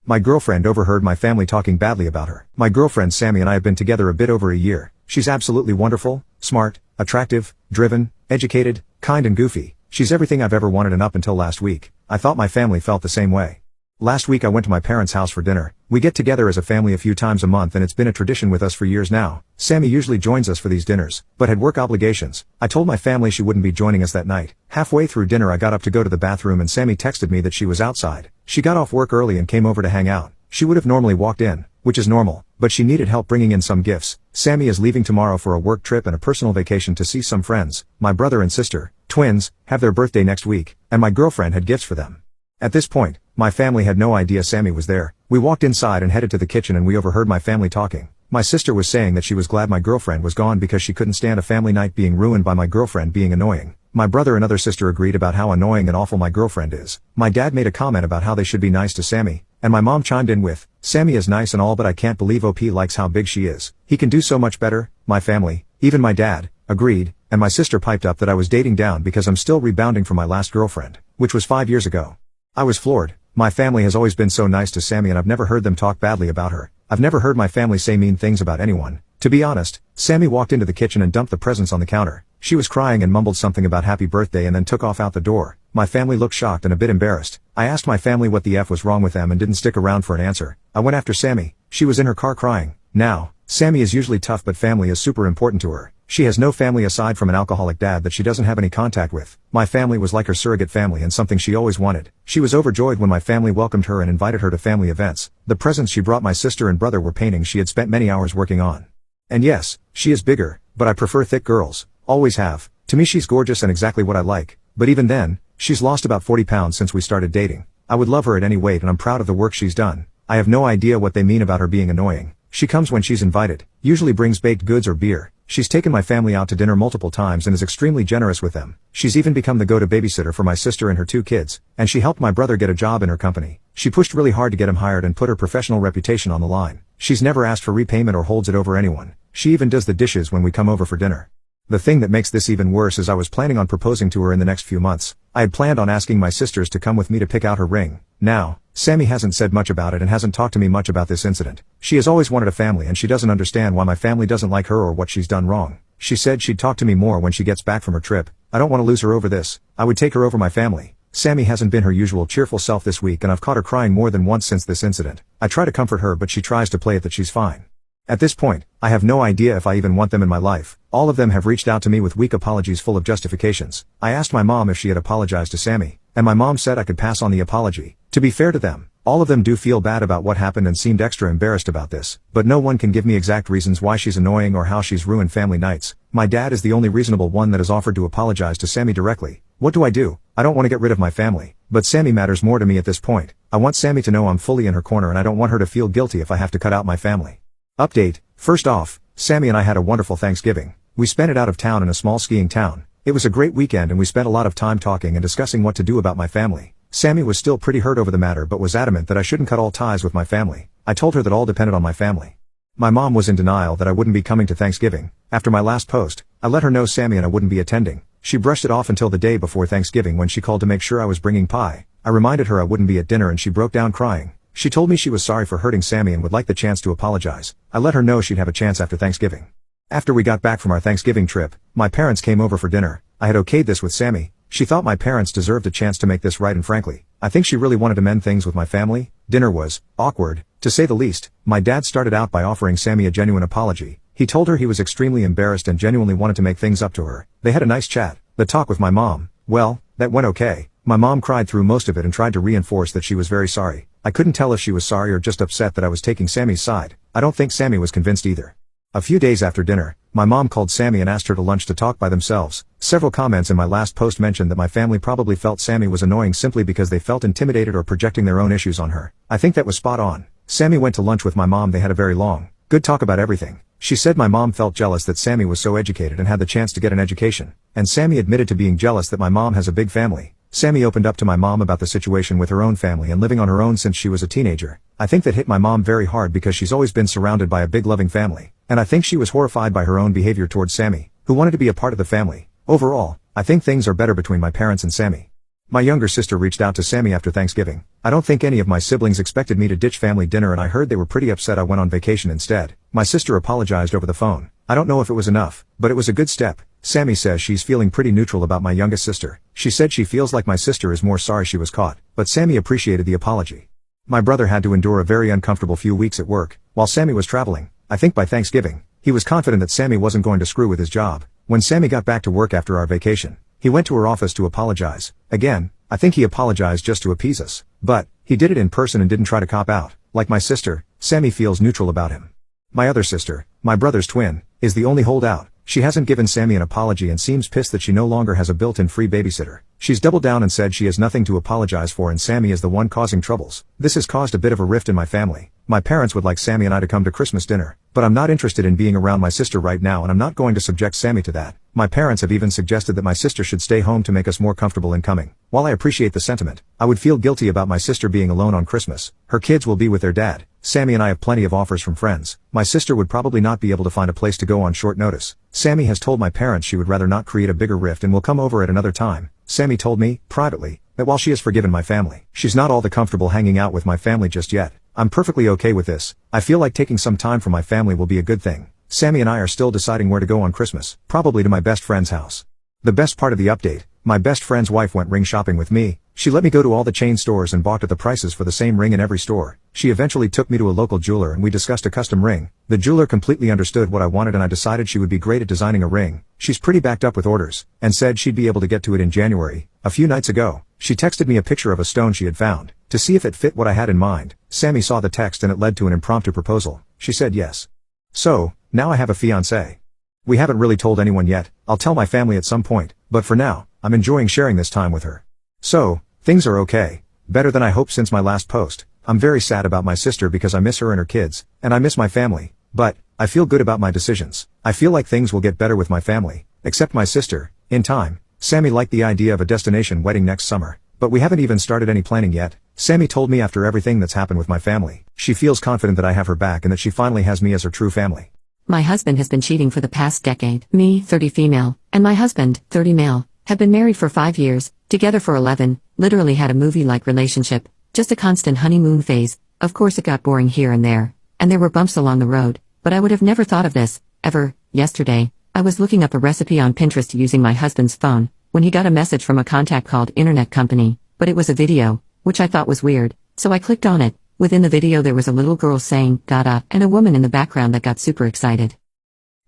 My girlfriend overheard my family talking badly about her. My girlfriend Sammy and I have been together a bit over a year. She's absolutely wonderful, smart, attractive, driven, educated, kind and goofy. She's everything I've ever wanted, and up until last week, I thought my family felt the same way. Last week I went to my parents' house for dinner. We get together as a family a few times a month and it's been a tradition with us for years now. Sammy usually joins us for these dinners, but had work obligations. I told my family she wouldn't be joining us that night. Halfway through dinner I got up to go to the bathroom and Sammy texted me that she was outside. She got off work early and came over to hang out. She would have normally walked in, which is normal, but she needed help bringing in some gifts. Sammy is leaving tomorrow for a work trip and a personal vacation to see some friends. My brother and sister, twins, have their birthday next week, and my girlfriend had gifts for them. At this point, my family had no idea Sammy was there. We walked inside and headed to the kitchen and we overheard my family talking. My sister was saying that she was glad my girlfriend was gone because she couldn't stand a family night being ruined by my girlfriend being annoying. My brother and other sister agreed about how annoying and awful my girlfriend is. My dad made a comment about how they should be nice to Sammy, and my mom chimed in with, "Sammy is nice and all, but I can't believe OP likes how big she is. He can do so much better." My family, even my dad, agreed, and my sister piped up that I was dating down because I'm still rebounding from my last girlfriend, which was 5 years ago. I was floored. My family has always been so nice to Sammy and I've never heard them talk badly about her. I've never heard my family say mean things about anyone. To be honest, Sammy walked into the kitchen and dumped the presents on the counter. She was crying and mumbled something about happy birthday and then took off out the door. My family looked shocked and a bit embarrassed. I asked my family what the F was wrong with them and didn't stick around for an answer. I went after Sammy. She was in her car crying. Now, Sammy is usually tough but family is super important to her. She has no family aside from an alcoholic dad that she doesn't have any contact with. My family was like her surrogate family and something she always wanted. She was overjoyed when my family welcomed her and invited her to family events. The presents she brought my sister and brother were paintings she had spent many hours working on. And yes, she is bigger, but I prefer thick girls. Always have. To me she's gorgeous and exactly what I like. But even then, she's lost about 40 pounds since we started dating. I would love her at any weight and I'm proud of the work she's done. I have no idea what they mean about her being annoying. She comes when she's invited, usually brings baked goods or beer. She's taken my family out to dinner multiple times and is extremely generous with them. She's even become the go-to babysitter for my sister and her 2 kids, and she helped my brother get a job in her company. She pushed really hard to get him hired and put her professional reputation on the line. She's never asked for repayment or holds it over anyone. She even does the dishes when we come over for dinner. The thing that makes this even worse is I was planning on proposing to her in the next few months. I had planned on asking my sisters to come with me to pick out her ring. Now, Sammy hasn't said much about it and hasn't talked to me much about this incident. She has always wanted a family and she doesn't understand why my family doesn't like her or what she's done wrong. She said she'd talk to me more when she gets back from her trip. I don't want to lose her over this. I would take her over my family. Sammy hasn't been her usual cheerful self this week and I've caught her crying more than once since this incident. I try to comfort her but she tries to play it that she's fine. At this point, I have no idea if I even want them in my life. All of them have reached out to me with weak apologies full of justifications. I asked my mom if she had apologized to Sammy, and my mom said I could pass on the apology. To be fair to them, all of them do feel bad about what happened and seemed extra embarrassed about this, but no one can give me exact reasons why she's annoying or how she's ruined family nights. My dad is the only reasonable one that has offered to apologize to Sammy directly. What do? I don't want to get rid of my family, but Sammy matters more to me at this point. I want Sammy to know I'm fully in her corner and I don't want her to feel guilty if I have to cut out my family. Update. First off, Sammy and I had a wonderful Thanksgiving. We spent it out of town in a small skiing town. It was a great weekend and we spent a lot of time talking and discussing what to do about my family. Sammy was still pretty hurt over the matter but was adamant that I shouldn't cut all ties with my family. I told her that all depended on my family. My mom was in denial that I wouldn't be coming to Thanksgiving. After my last post, I let her know Sammy and I wouldn't be attending. She brushed it off until the day before Thanksgiving when she called to make sure I was bringing pie. I reminded her I wouldn't be at dinner and she broke down crying. She told me she was sorry for hurting Sammy and would like the chance to apologize. I let her know she'd have a chance after Thanksgiving. After we got back from our Thanksgiving trip, my parents came over for dinner. I had okayed this with Sammy. She thought my parents deserved a chance to make this right and frankly, I think she really wanted to mend things with my family. Dinner was awkward, to say the least. My dad started out by offering Sammy a genuine apology. He told her he was extremely embarrassed and genuinely wanted to make things up to her. They had a nice chat. The talk with my mom, well, that went okay. My mom cried through most of it and tried to reinforce that she was very sorry. I couldn't tell if she was sorry or just upset that I was taking Sammy's side. I don't think Sammy was convinced either. A few days after dinner, my mom called Sammy and asked her to lunch to talk by themselves. Several comments in my last post mentioned that my family probably felt Sammy was annoying simply because they felt intimidated or projecting their own issues on her. I think that was spot on. Sammy went to lunch with my mom. They had a very long, good talk about everything. She said my mom felt jealous that Sammy was so educated and had the chance to get an education. And Sammy admitted to being jealous that my mom has a big family. Sammy opened up to my mom about the situation with her own family and living on her own since she was a teenager. I think that hit my mom very hard because she's always been surrounded by a big loving family. And I think she was horrified by her own behavior towards Sammy, who wanted to be a part of the family. Overall, I think things are better between my parents and Sammy. My younger sister reached out to Sammy after Thanksgiving. I don't think any of my siblings expected me to ditch family dinner, and I heard they were pretty upset I went on vacation instead. My sister apologized over the phone. I don't know if it was enough, but it was a good step. Sammy says she's feeling pretty neutral about my youngest sister. She said she feels like my sister is more sorry she was caught, but Sammy appreciated the apology. My brother had to endure a very uncomfortable few weeks at work, while Sammy was traveling. I think by Thanksgiving, he was confident that Sammy wasn't going to screw with his job. When Sammy got back to work after our vacation, he went to her office to apologize. Again, I think he apologized just to appease us. But, he did it in person and didn't try to cop out. Like my sister, Sammy feels neutral about him. My other sister, my brother's twin, is the only holdout. She hasn't given Sammy an apology and seems pissed that she no longer has a built-in free babysitter. She's doubled down and said she has nothing to apologize for and Sammy is the one causing troubles. This has caused a bit of a rift in my family. My parents would like Sammy and I to come to Christmas dinner, but I'm not interested in being around my sister right now and I'm not going to subject Sammy to that. My parents have even suggested that my sister should stay home to make us more comfortable in coming. While I appreciate the sentiment, I would feel guilty about my sister being alone on Christmas. Her kids will be with their dad. Sammy and I have plenty of offers from friends. My sister would probably not be able to find a place to go on short notice. Sammy has told my parents she would rather not create a bigger rift and will come over at another time. Sammy told me, privately, that while she has forgiven my family, she's not all that comfortable hanging out with my family just yet. I'm perfectly okay with this. I feel like taking some time from my family will be a good thing. Sammy and I are still deciding where to go on Christmas, probably to my best friend's house. The best part of the update, my best friend's wife went ring shopping with me. She let me go to all the chain stores and balked at the prices for the same ring in every store. She eventually took me to a local jeweler and we discussed a custom ring. The jeweler completely understood what I wanted and I decided she would be great at designing a ring. She's pretty backed up with orders, and said she'd be able to get to it in January. A few nights ago, she texted me a picture of a stone she had found, to see if it fit what I had in mind. Sammy saw the text and it led to an impromptu proposal. She said yes. So, now I have a fiancé. We haven't really told anyone yet. I'll tell my family at some point, but for now, I'm enjoying sharing this time with her. So, things are okay. Better than I hoped since my last post. I'm very sad about my sister because I miss her and her kids, and I miss my family, but I feel good about my decisions. I feel like things will get better with my family, except my sister, in time. Sammy liked the idea of a destination wedding next summer, but we haven't even started any planning yet. Sammy told me after everything that's happened with my family, she feels confident that I have her back and that she finally has me as her true family. My husband has been cheating for the past decade. Me, 30 female, and my husband, 30 male, have been married for 5 years, together for 11, literally had a movie-like relationship, just a constant honeymoon phase. Of course it got boring here and there were bumps along the road, but I would have never thought of this, ever. Yesterday, I was looking up a recipe on Pinterest using my husband's phone, when he got a message from a contact called Internet Company, but it was a video, which I thought was weird, so I clicked on it. Within the video there was a little girl saying, "Gotta," and a woman in the background that got super excited.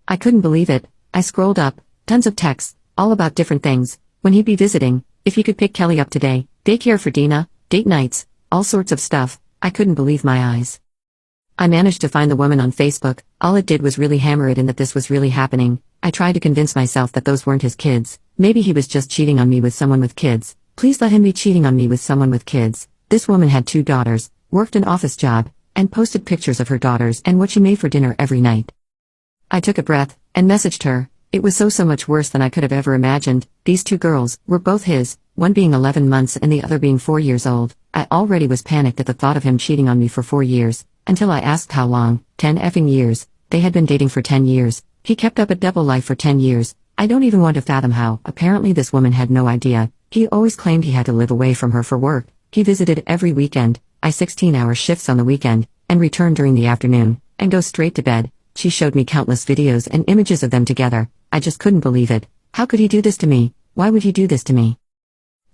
I couldn't believe it. I scrolled up, tons of texts, all about different things, when he'd be visiting, if he could pick Kelly up today, daycare for Dina, date nights, all sorts of stuff. I couldn't believe my eyes. I managed to find the woman on Facebook. All it did was really hammer it in that this was really happening. I tried to convince myself that those weren't his kids. Maybe he was just cheating on me with someone with kids. Please let him be cheating on me with someone with kids. This woman had 2 daughters, worked an office job, and posted pictures of her daughters and what she made for dinner every night. I took a breath, and messaged her. It was so much worse than I could have ever imagined. These 2 girls were both his, one being 11 months and the other being 4 years old. I already was panicked at the thought of him cheating on me for 4 years, until I asked how long. 10 effing years. They had been dating for 10 years. He kept up a double life for 10 years. I don't even want to fathom how. Apparently this woman had no idea. He always claimed he had to live away from her for work. He visited every weekend, 16-hour shifts on the weekend, and returned during the afternoon, and go straight to bed. She showed me countless videos and images of them together. I just couldn't believe it. How could he do this to me? Why would he do this to me?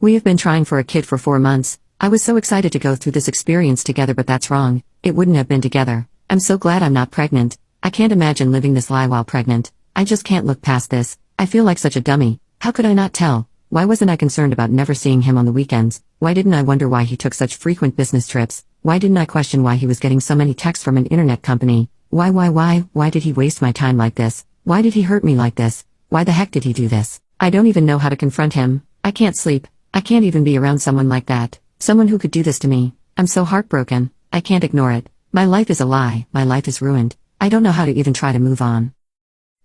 We have been trying for a kid for 4 months. I was so excited to go through this experience together, but that's wrong. It wouldn't have been together. I'm so glad I'm not pregnant. I can't imagine living this lie while pregnant. I just can't look past this. I feel like such a dummy. How could I not tell? Why wasn't I concerned about never seeing him on the weekends? Why didn't I wonder why he took such frequent business trips? Why didn't I question why he was getting so many texts from an internet company? Why did he waste my time like this? Why did he hurt me like this? Why the heck did he do this? I don't even know how to confront him. I can't sleep. I can't even be around someone like that. Someone who could do this to me. I'm so heartbroken. I can't ignore it. My life is a lie. My life is ruined. I don't know how to even try to move on.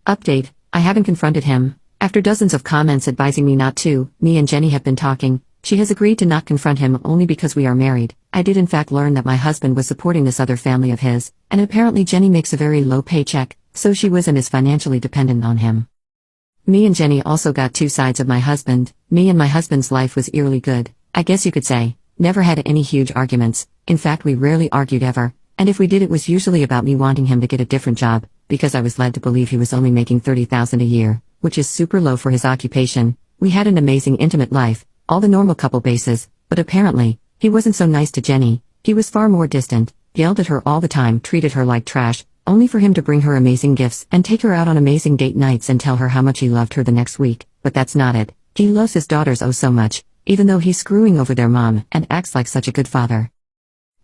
Update. I haven't confronted him. After dozens of comments advising me not to, me and Jenny have been talking. She has agreed to not confront him only because we are married. I did in fact learn that my husband was supporting this other family of his, and apparently Jenny makes a very low paycheck, so she was and is financially dependent on him. Me and Jenny also got two sides of my husband. Me and my husband's life was eerily good, I guess you could say. Never had any huge arguments. In fact, we rarely argued ever. And if we did, it was usually about me wanting him to get a different job, because I was led to believe he was only making $30,000 a year, which is super low for his occupation. We had an amazing intimate life, all the normal couple bases, but apparently, he wasn't so nice to Jenny. He was far more distant, yelled at her all the time, treated her like trash, only for him to bring her amazing gifts and take her out on amazing date nights and tell her how much he loved her the next week. But that's not it. He loves his daughters oh so much, even though he's screwing over their mom and acts like such a good father.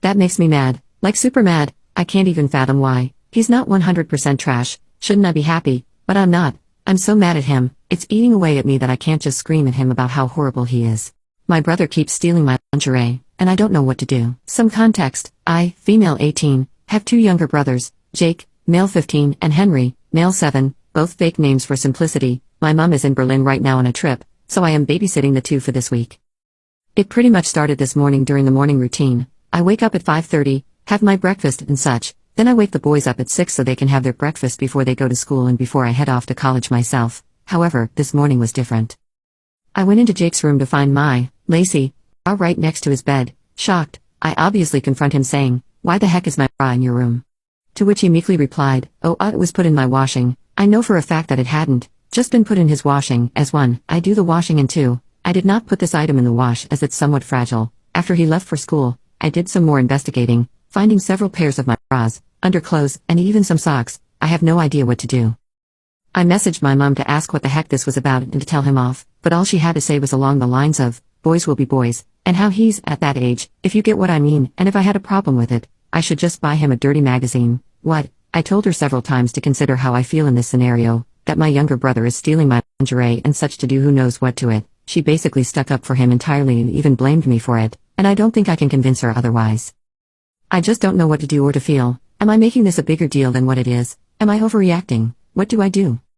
That makes me mad, like super mad. I can't even fathom why. He's not 100% trash. Shouldn't I be happy? But I'm not. I'm so mad at him. It's eating away at me that I can't just scream at him about how horrible he is. My brother keeps stealing my lingerie, and I don't know what to do. Some context: I, female 18, have two younger brothers, Jake, male 15, and Henry, male 7, both fake names for simplicity. My mom is in Berlin right now on a trip, so I am babysitting the two for this week. It pretty much started this morning during the morning routine. I wake up at 5:30, have my breakfast and such, then I wake the boys up at 6 so they can have their breakfast before they go to school and before I head off to college myself. However, this morning was different. I went into Jake's room to find my Lacey bra right next to his bed. Shocked, I obviously confront him saying, "Why the heck is my bra in your room?" To which he meekly replied, "Oh, it was put in my washing." I know for a fact that it hadn't just been put in his washing, as 1, I do the washing, and 2, I did not put this item in the wash as it's somewhat fragile. After he left for school, I did some more investigating, finding several pairs of my bras, underclothes, and even some socks. I have no idea what to do. I messaged my mom to ask what the heck this was about and to tell him off, but all she had to say was along the lines of, "Boys will be boys," and how he's at that age, if you get what I mean, and if I had a problem with it, I should just buy him a dirty magazine. What? I told her several times to consider how I feel in this scenario, that my younger brother is stealing my lingerie and such to do who knows what to it. She basically stuck up for him entirely and even blamed me for it, and I don't think I can convince her otherwise. I just don't know what to do or to feel. Am I making this a bigger deal than what it is? Am I overreacting? What do I do?